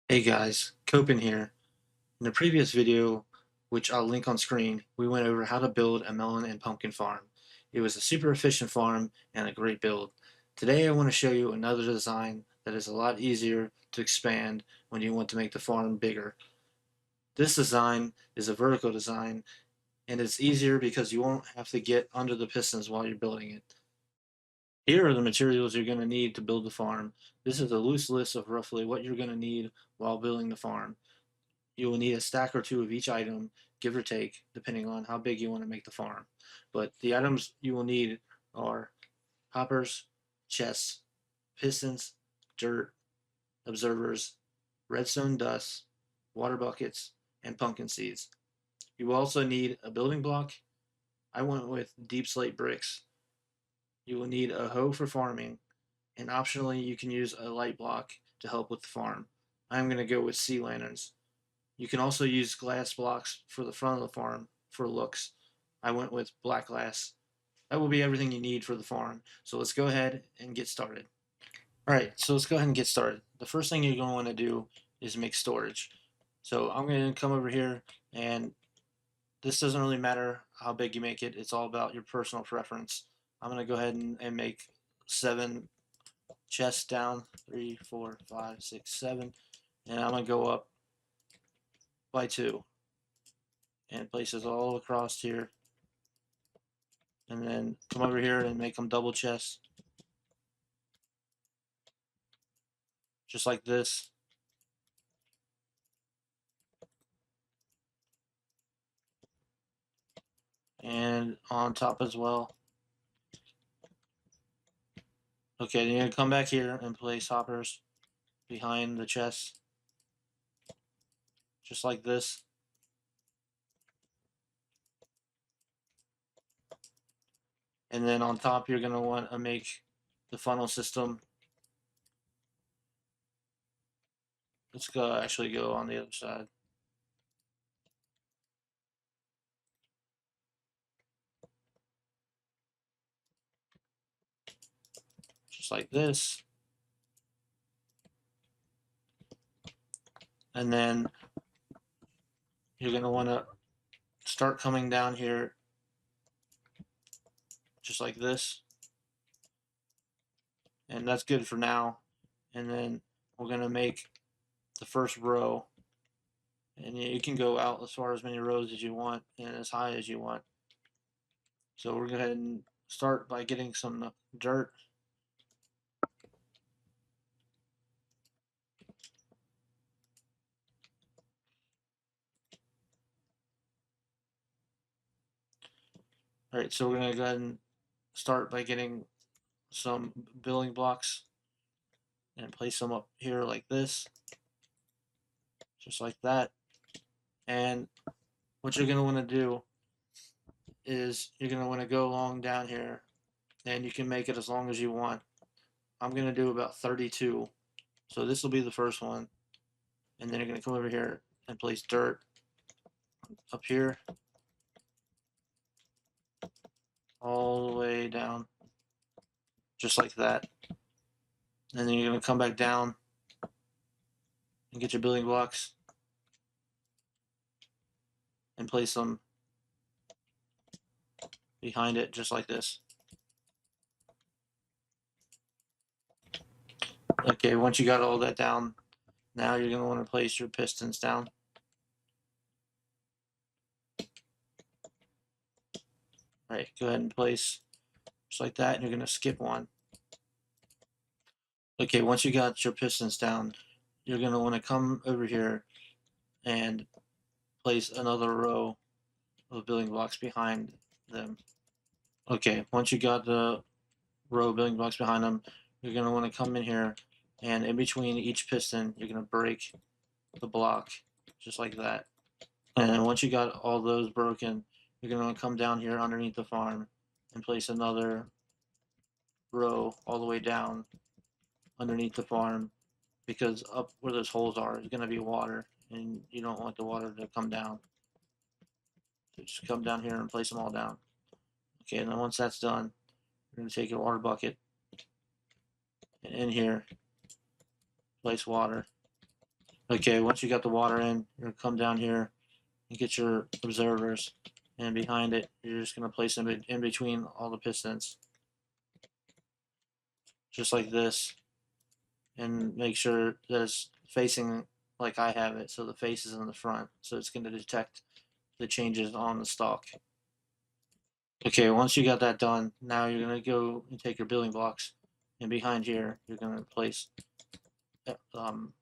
Hey guys, Copen here. In the previous video, which I'll link on screen, we went over how to build a melon and pumpkin farm. It was a super efficient farm and a great build. Today I want to show you another design that is a lot easier to expand when you want to make the farm bigger. This design is a vertical design and it's easier because you won't have to get under the pistons while you're building it. Here are the materials you're going to need to build the farm. This is a loose list of roughly what you're going to need while building the farm. You will need a stack or two of each item, give or take, depending on how big you want to make the farm. But the items you will need are hoppers, chests, pistons, dirt, observers, redstone dust, water buckets, and pumpkin seeds. You will also need a building block. I went with deep slate bricks. You will need a hoe for farming, and optionally you can use a light block to help with the farm. I'm going to go with sea lanterns. You can also use glass blocks for the front of the farm for looks. I went with black glass. That will be everything you need for the farm. So let's go ahead and get started. All right, so let's go ahead and get started. The first thing you're going to want to do is make storage. So I'm going to come over here, and this doesn't really matter how big you make it. It's all about your personal preference. I'm going to go ahead and make 7 chests down, 3, 4, 5, 6, 7, and I'm going to go up by 2 and places all across here, and then come over here and make them double chests, just like this. And on top as well. Okay, then you're gonna come back here and place hoppers behind the chest, just like this. And then on top, you're gonna want to make the funnel system. Let's go actually go on the other side. Just like this. And then you're gonna want to start coming down here just like this. And that's good for now. And then we're gonna make the first row, and you can go out as far as many rows as you want and as high as you want. So we're going to go ahead and start by getting some dirt. All right, so we're going to go ahead and start by getting some building blocks and place them up here like this, just like that. And what you're going to want to do is you're going to want to go along down here, and you can make it as long as you want. I'm going to do about 32. So this will be the first one. And then you're going to come over here and place dirt up here all the way down, just like that. And then you're going to come back down and get your building blocks and place them behind it, just like this. Okay, once you got all that down, now you're going to want to place your pistons down. All right, go ahead and place just like that, and you're going to skip one. Okay, once you got your pistons down, you're going to want to come over here and place another row of building blocks behind them. Okay, once you got the row of building blocks behind them, you're going to want to come in here, and in between each piston, you're going to break the block, just like that. And once you got all those broken, you're going to come down here underneath the farm and place another row all the way down underneath the farm, because up where those holes are is going to be water, and you don't want the water to come down. So just come down here and place them all down. Okay, and then once that's done, you're going to take your water bucket and in here place water. Okay, once you got the water in, you're gonna come down here and get your observers, and behind it, you're just gonna place them in between all the pistons, just like this, and make sure that it's facing like I have it, so the face is in the front, so it's gonna detect the changes on the stalk. Okay, once you got that done, now you're gonna go and take your building blocks, and behind here, you're gonna place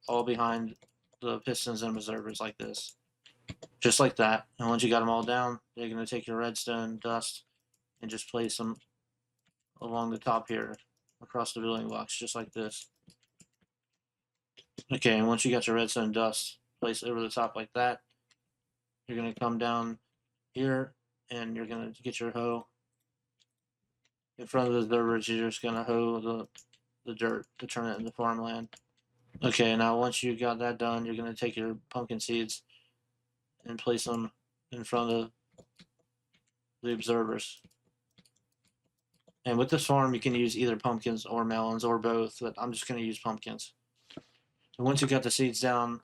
all behind the pistons and observers like this, just like that. And once you got them all down, you're gonna take your redstone dust and just place them along the top here, across the building blocks, just like this. Okay, and once you got your redstone dust placed over the top like that, you're gonna come down here and you're gonna get your hoe in front of the observers. You're just gonna hoe the dirt to turn it into farmland. Okay, now once you got that done, you're gonna take your pumpkin seeds and place them in front of the observers. And with this farm, you can use either pumpkins or melons or both, but I'm just gonna use pumpkins. And once you got the seeds down,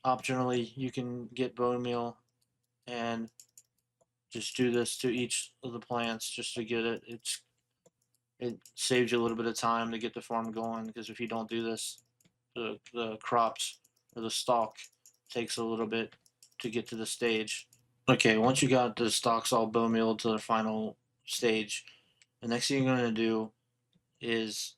optionally you can get bone meal and just do this to each of the plants just to get it. It saves you a little bit of time to get the farm going, because if you don't do this, the crops or the stalk takes a little bit to get to the stage. Okay, once you got the stalks all bone mealed to the final stage, the next thing you're going to do is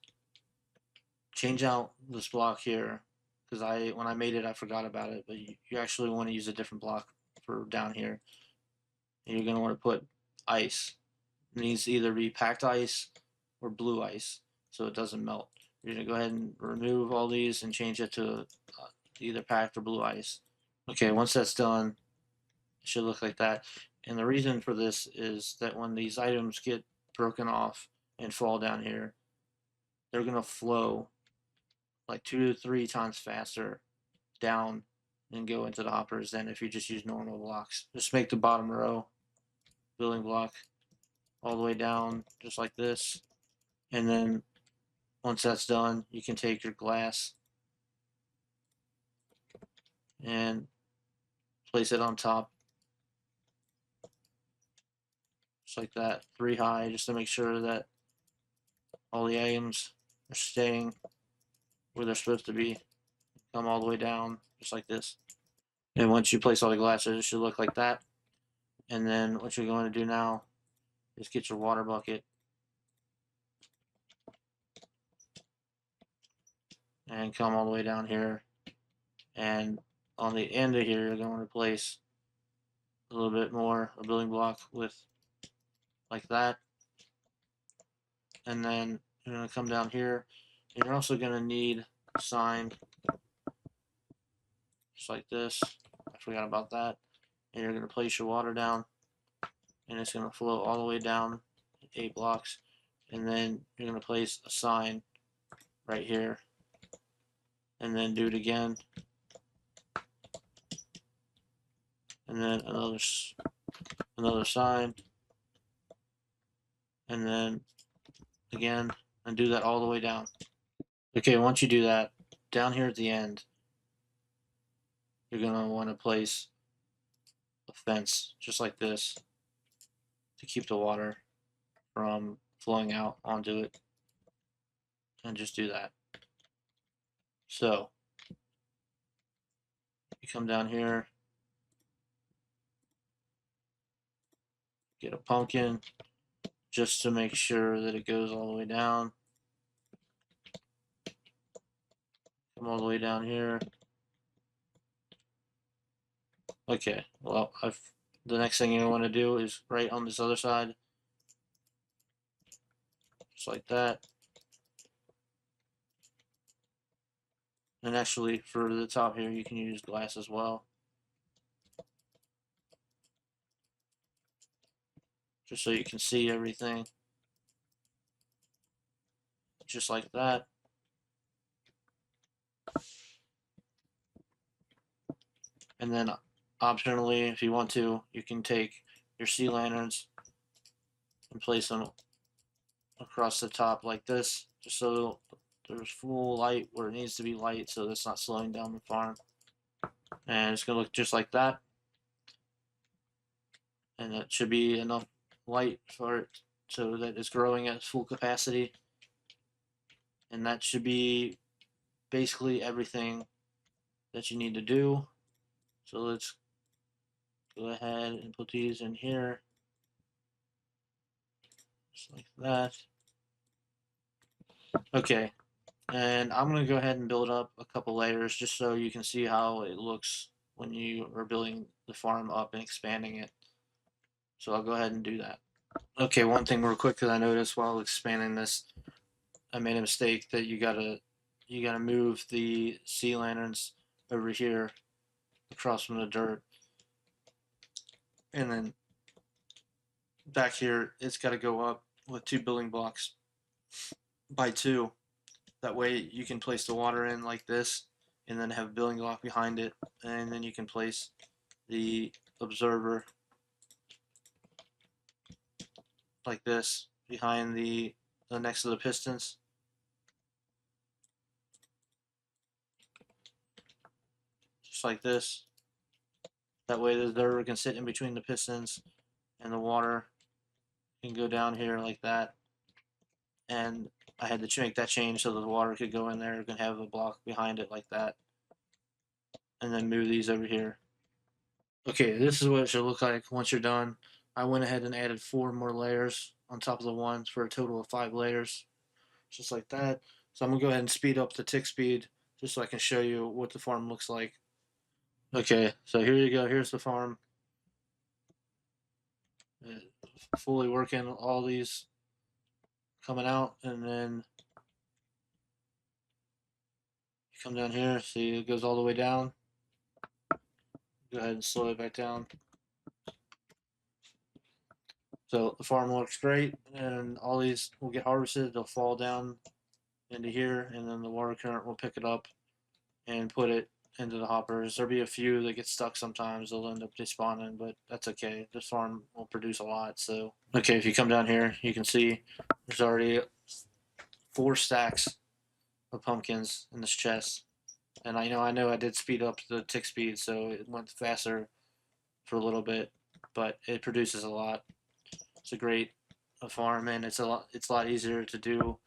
change out this block here, because when I made it I forgot about it, but you actually want to use a different block for down here, and you're going to want to put ice. It needs to either be packed ice or blue ice so it doesn't melt. You're going to go ahead and remove all these and change it to either packed or blue ice. Okay, once that's done, it should look like that. And the reason for this is that when these items get broken off and fall down here, they're going to flow like 2 to 3 times faster down and go into the hoppers than if you just use normal blocks. Just make the bottom row building block all the way down just like this, and then once that's done, you can take your glass and place it on top just like that, 3 high, just to make sure that all the items are staying where they're supposed to be. Come all the way down just like this, and once you place all the glasses, it should look like that. And then what you're going to do now is get your water bucket and come all the way down here, and on the end of here you're going to place a little bit more, a building block with like that, and then you're going to come down here, and you're also going to need a sign just like this. I forgot about that. And you're going to place your water down, and it's going to flow all the way down 8 blocks, and then you're going to place a sign right here, and then do it again, and then another sign, and then again, and do that all the way down. Okay, once you do that, down here at the end, you're going to want to place a fence just like this to keep the water from flowing out onto it, and just do that. So you come down here, get a pumpkin just to make sure that it goes all the way down. Come all the way down here. Okay, well, the next thing you want to do is right on this other side, just like that. And actually, for the top here, you can use glass as well, just so you can see everything, just like that. And then optionally, if you want to, you can take your sea lanterns and place them across the top like this, just so there's full light where it needs to be light, so that's not slowing down the farm. and it's gonna look just like that. And that should be enough light for it so that it's growing at full capacity. And that should be basically everything that you need to do. So let's go ahead and put these in here, just like that. Okay, and I'm gonna go ahead and build up a couple layers just so you can see how it looks when you are building the farm up and expanding it. So I'll go ahead and do that. Okay, one thing real quick that I noticed while expanding this, I made a mistake that you gotta move the sea lanterns over here across from the dirt, and then back here it's got to go up with 2 building blocks by 2. That way you can place the water in like this, and then have a building block behind it, and then you can place the observer like this behind the next to the pistons, just like this. That way the observer can sit in between the pistons, and the water can go down here like that. And I had to make that change so that the water could go in there. You can have a block behind it like that, and then move these over here. Okay, this is what it should look like once you're done. I went ahead and added 4 more layers on top of the ones for a total of 5 layers, just like that. So I'm gonna go ahead and speed up the tick speed just so I can show you what the farm looks like. Okay, so here you go. Here's the farm. Fully working, all these coming out, and then you come down here, see it goes all the way down. Go ahead and slow it back down. So the farm looks great, and all these will get harvested. They'll fall down into here, and then the water current will pick it up and put it into the hoppers. There'll be a few that get stuck sometimes. They'll end up despawning, but that's okay. This farm will produce a lot. So, okay, if you come down here, you can see there's already 4 stacks of pumpkins in this chest. And I know I did speed up the tick speed, so it went faster for a little bit, but it produces a lot. It's a great farm, and it's a lot easier to do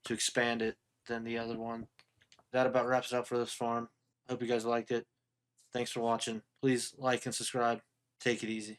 to expand it than the other one. That about wraps it up for this farm. I hope you guys liked it. Thanks for watching. Please like and subscribe. Take it easy.